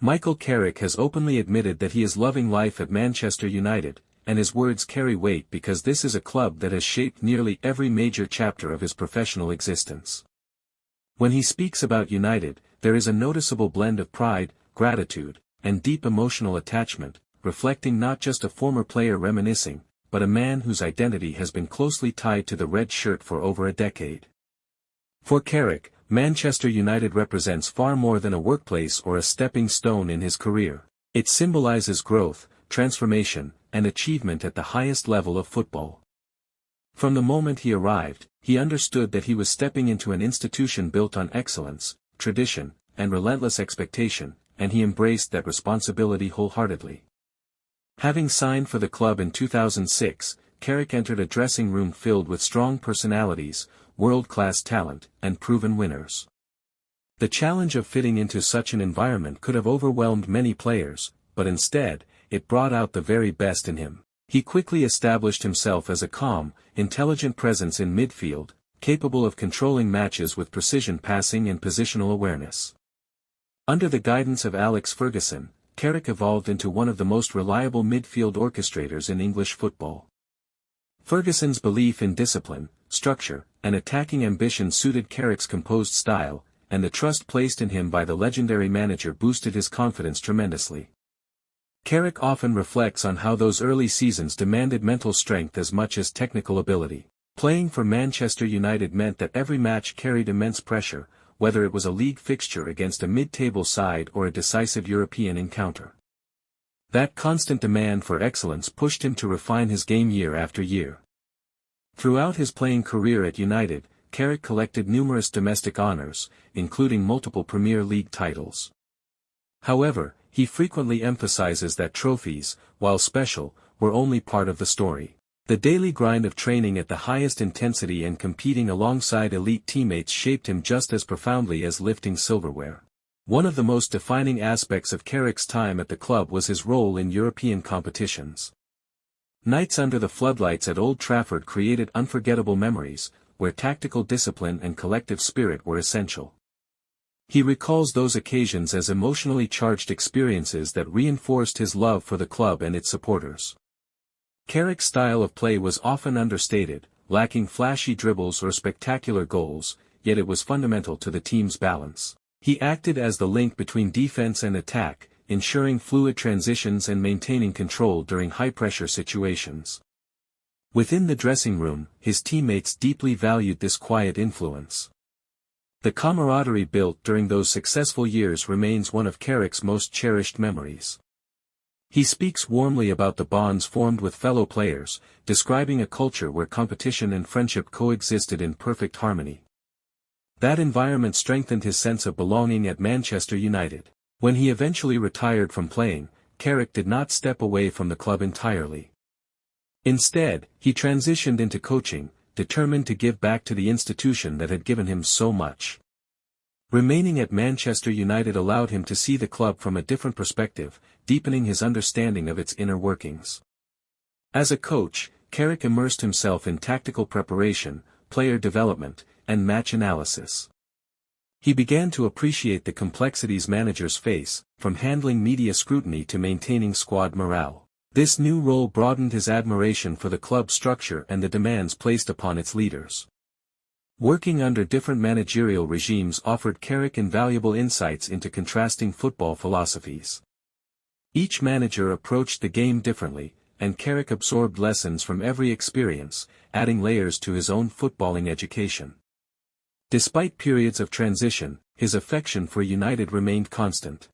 Michael Carrick has openly admitted that he is loving life at Manchester United, and his words carry weight because this is a club that has shaped nearly every major chapter of his professional existence. When he speaks about United, there is a noticeable blend of pride, gratitude, and deep emotional attachment, reflecting not just a former player reminiscing, but a man whose identity has been closely tied to the red shirt for over a decade. For Carrick, Manchester United represents far more than a workplace or a stepping stone in his career. It symbolizes growth, transformation, and achievement at the highest level of football. From the moment he arrived, he understood that he was stepping into an institution built on excellence, tradition, and relentless expectation, and he embraced that responsibility wholeheartedly. Having signed for the club in 2006, Carrick entered a dressing room filled with strong personalities, world-class talent, and proven winners. The challenge of fitting into such an environment could have overwhelmed many players, but instead, it brought out the very best in him. He quickly established himself as a calm, intelligent presence in midfield, capable of controlling matches with precision passing and positional awareness. Under the guidance of Alex Ferguson, Carrick evolved into one of the most reliable midfield orchestrators in English football. Ferguson's belief in discipline, structure, and attacking ambition suited Carrick's composed style, and the trust placed in him by the legendary manager boosted his confidence tremendously. Carrick often reflects on how those early seasons demanded mental strength as much as technical ability. Playing for Manchester United meant that every match carried immense pressure, whether it was a league fixture against a mid-table side or a decisive European encounter. That constant demand for excellence pushed him to refine his game year after year. Throughout his playing career at United, Carrick collected numerous domestic honours, including multiple Premier League titles. However, he frequently emphasizes that trophies, while special, were only part of the story. The daily grind of training at the highest intensity and competing alongside elite teammates shaped him just as profoundly as lifting silverware. One of the most defining aspects of Carrick's time at the club was his role in European competitions. Nights under the floodlights at Old Trafford created unforgettable memories, where tactical discipline and collective spirit were essential. He recalls those occasions as emotionally charged experiences that reinforced his love for the club and its supporters. Carrick's style of play was often understated, lacking flashy dribbles or spectacular goals, yet it was fundamental to the team's balance. He acted as the link between defense and attack, ensuring fluid transitions and maintaining control during high-pressure situations. Within the dressing room, his teammates deeply valued this quiet influence. The camaraderie built during those successful years remains one of Carrick's most cherished memories. He speaks warmly about the bonds formed with fellow players, describing a culture where competition and friendship coexisted in perfect harmony. That environment strengthened his sense of belonging at Manchester United. When he eventually retired from playing, Carrick did not step away from the club entirely. Instead, he transitioned into coaching, determined to give back to the institution that had given him so much. Remaining at Manchester United allowed him to see the club from a different perspective, deepening his understanding of its inner workings. As a coach, Carrick immersed himself in tactical preparation, player development, and match analysis. He began to appreciate the complexities managers face, from handling media scrutiny to maintaining squad morale. This new role broadened his admiration for the club's structure and the demands placed upon its leaders. Working under different managerial regimes offered Carrick invaluable insights into contrasting football philosophies. Each manager approached the game differently, and Carrick absorbed lessons from every experience, adding layers to his own footballing education. Despite periods of transition, his affection for United remained constant.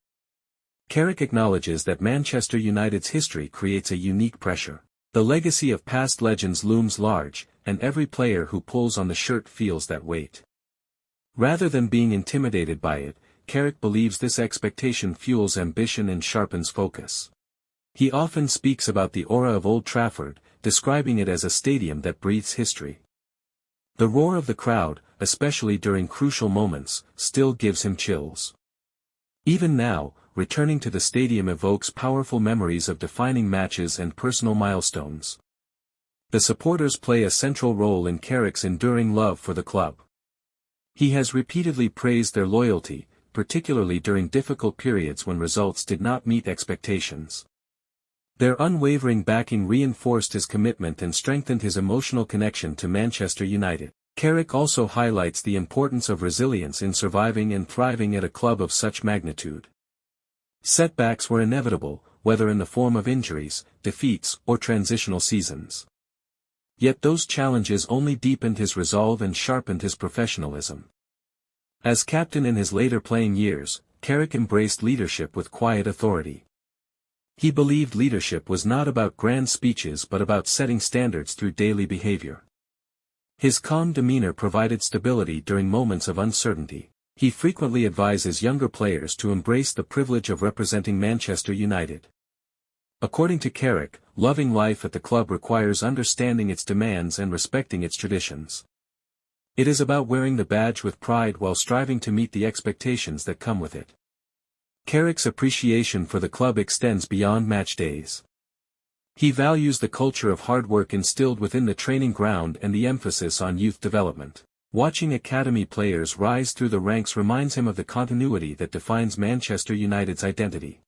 Carrick acknowledges that Manchester United's history creates a unique pressure. The legacy of past legends looms large, and every player who pulls on the shirt feels that weight. Rather than being intimidated by it, Carrick believes this expectation fuels ambition and sharpens focus. He often speaks about the aura of Old Trafford, describing it as a stadium that breathes history. The roar of the crowd, especially during crucial moments, still gives him chills. Even now, returning to the stadium evokes powerful memories of defining matches and personal milestones. The supporters play a central role in Carrick's enduring love for the club. He has repeatedly praised their loyalty, particularly during difficult periods when results did not meet expectations. Their unwavering backing reinforced his commitment and strengthened his emotional connection to Manchester United. Carrick also highlights the importance of resilience in surviving and thriving at a club of such magnitude. Setbacks were inevitable, whether in the form of injuries, defeats, or transitional seasons. Yet those challenges only deepened his resolve and sharpened his professionalism. As captain in his later playing years, Carrick embraced leadership with quiet authority. He believed leadership was not about grand speeches but about setting standards through daily behavior. His calm demeanor provided stability during moments of uncertainty. He frequently advises younger players to embrace the privilege of representing Manchester United. According to Carrick, loving life at the club requires understanding its demands and respecting its traditions. It is about wearing the badge with pride while striving to meet the expectations that come with it. Carrick's appreciation for the club extends beyond match days. He values the culture of hard work instilled within the training ground and the emphasis on youth development. Watching academy players rise through the ranks reminds him of the continuity that defines Manchester United's identity.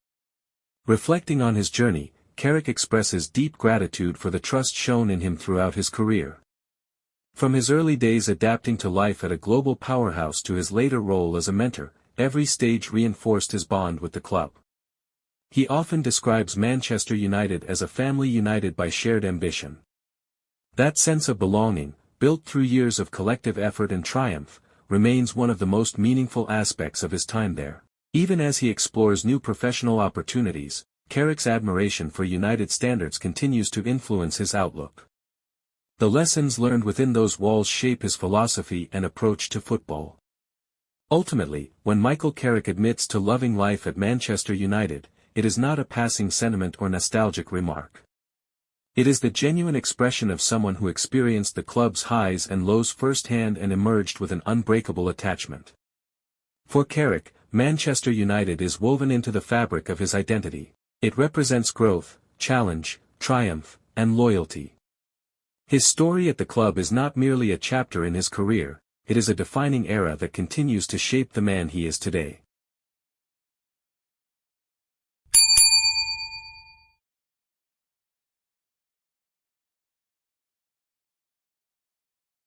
Reflecting on his journey, Carrick expresses deep gratitude for the trust shown in him throughout his career. From his early days adapting to life at a global powerhouse to his later role as a mentor, every stage reinforced his bond with the club. He often describes Manchester United as a family united by shared ambition. That sense of belonging, built through years of collective effort and triumph, remains one of the most meaningful aspects of his time there. Even as he explores new professional opportunities, Carrick's admiration for United standards continues to influence his outlook. The lessons learned within those walls shape his philosophy and approach to football. Ultimately, when Michael Carrick admits to loving life at Manchester United, it is not a passing sentiment or nostalgic remark. It is the genuine expression of someone who experienced the club's highs and lows firsthand and emerged with an unbreakable attachment. For Carrick, Manchester United is woven into the fabric of his identity. It represents growth, challenge, triumph, and loyalty. His story at the club is not merely a chapter in his career, it is a defining era that continues to shape the man he is today.